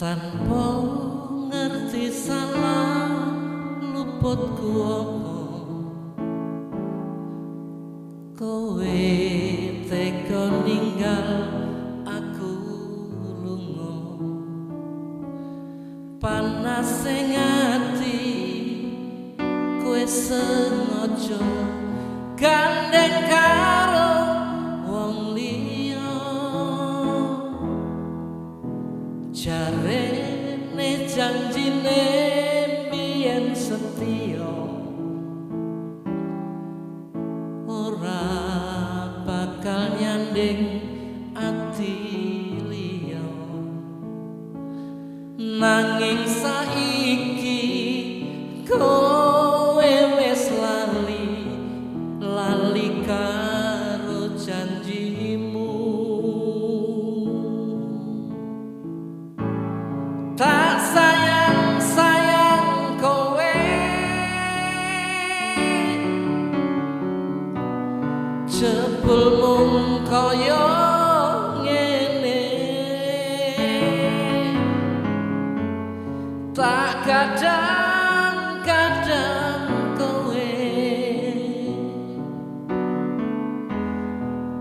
Tanpa ngerti salah luputku apa kowe tega ninggal aku lunga panas sing ati kowe sengaja gandeng karo wong liya jarene janjine biyen setya ora bakal nyanding ati liya nanging saiki kowe wis lali karo janjimu tak sayang kowe jebul mung kaya ngene tak kadang-kadang kowe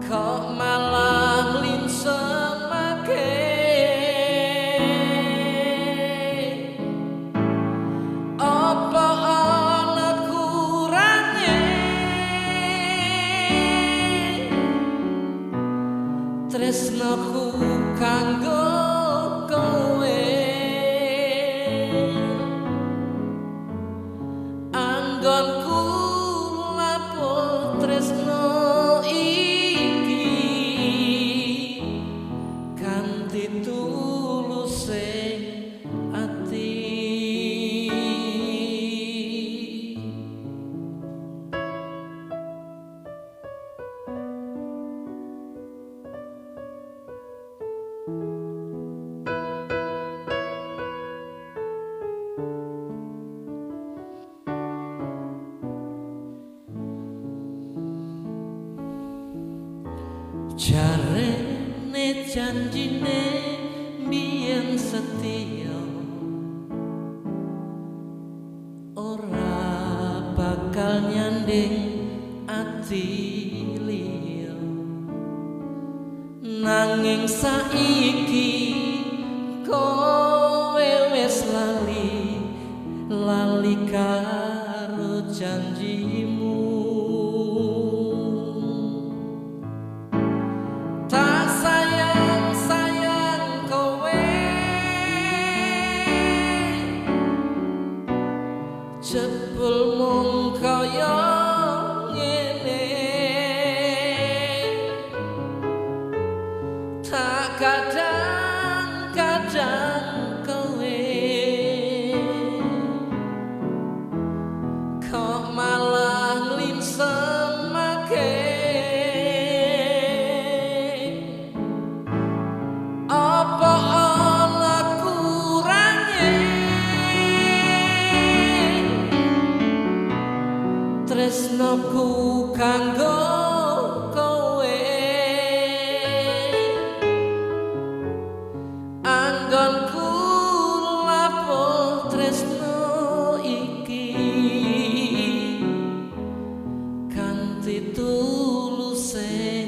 kok malah linsemake apa ana kurange tresnaku kanggo kowe anggonku lapur tresno iki kanthi tuluse ati jarene janjine biyen setya ora bakal nyanding ati liya nanging saiki kowe wis lali karo janjimu jebul mung kaya ngene tak kadang-kadang kowe kok malah linsemake apa ana kurange tresnoku kanggo kowe anggonku lapur tresno iki kanthi tuluse